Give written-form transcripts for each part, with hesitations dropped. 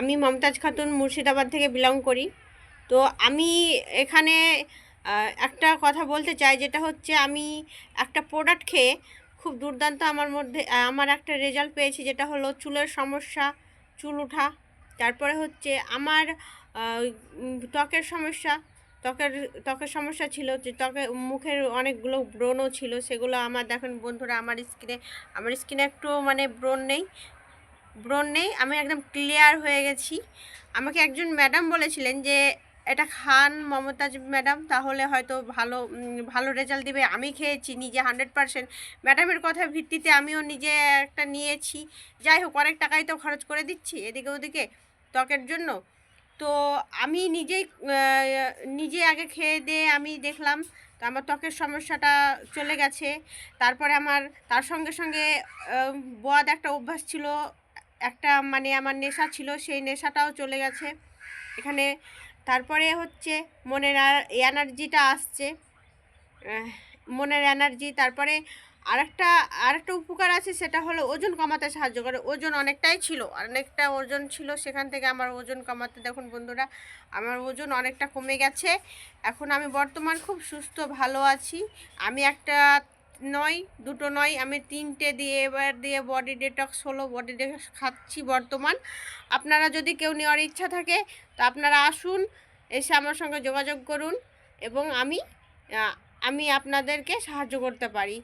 আমি মমতাজ খাতুন মুর্শিদাবাদ থেকে বিলং করি। তো আমি এখানে একটা কথা বলতে চাই, যেটা হচ্ছে আমি একটা প্রোডাক্ট খেয়ে খুব দুর্দান্ত আমার একটা রেজাল্ট পেয়েছি, যেটা হলো চুলের সমস্যা, চুল ওঠা। তারপরে হচ্ছে আমার ত্বকের সমস্যা, ত্বকের ত্বকের সমস্যা ছিল, যে মুখের অনেকগুলো ব্রণও ছিল, সেগুলো আমার দেখেন বন্ধুরা, আমার স্কিনে একটু মানে ব্রণ নেই, আমি একদম ক্লিয়ার হয়ে গেছি। আমাকে একজন ম্যাডাম বলেছিলেন যে এটা খান মমতাজ ম্যাডাম, তাহলে হয়তো ভালো রেজাল্ট দিবে। আমি খেয়েছি নিজে 100%। ম্যাডামের কথার ভিত্তিতে আমিও নিজে একটা নিয়েছি। যাই হোক, অনেক টাকাই তো খরচ করে দিচ্ছি এদিকে ওদিকে ত্বকের জন্য। তো আমি নিজে আগে খেয়ে দিয়ে আমি দেখলাম, তো আমার ত্বকের সমস্যাটা চলে গেছে। তারপরে তার সঙ্গে সঙ্গে বদ একটা অভ্যাস ছিল, একটা মানে আমার নেশা ছিল, সেই নেশাটাও চলে গেছে এখানে। তারপরে হচ্ছে মনের এনার্জিটা আসছে, মনের এনার্জি। তারপরে আরেকটা উপকার আছে, সেটা হলো ওজন কমাতে সাহায্য করে। ওজন অনেকটা ওজন ছিল, সেখান থেকে আমার ওজন কমাতে, দেখুন বন্ধুরা, আমার ওজন অনেকটা কমে গেছে। এখন আমি বর্তমান খুব সুস্থ ভালো আছি। আমি একটা নয়, দুটো নয়, আমি 3টে দিয়ে বডি ডিটক্স হলো, বডি ডিটক্স খাচ্ছি বর্তমান। আপনারা যদি কেউ নেওয়ার ইচ্ছা থাকে, তো আপনারা আসুন, এসে আমার সঙ্গে যোগাযোগ করুন, এবং আমি আপনাদেরকে সাহায্য করতে পারি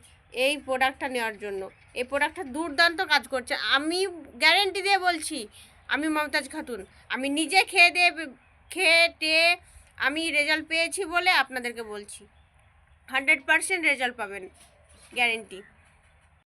এই প্রোডাক্টটা নেওয়ার জন্য। এই প্রোডাক্টটা দুর্দান্ত কাজ করছে, আমি গ্যারেন্টি দিয়ে বলছি। আমি মমতাজ খাতুন, আমি নিজে খেয়ে আমি রেজাল্ট পেয়েছি বলে আপনাদেরকে বলছি। 100% রেজাল্ট পাবেন, গ্যারেন্টি।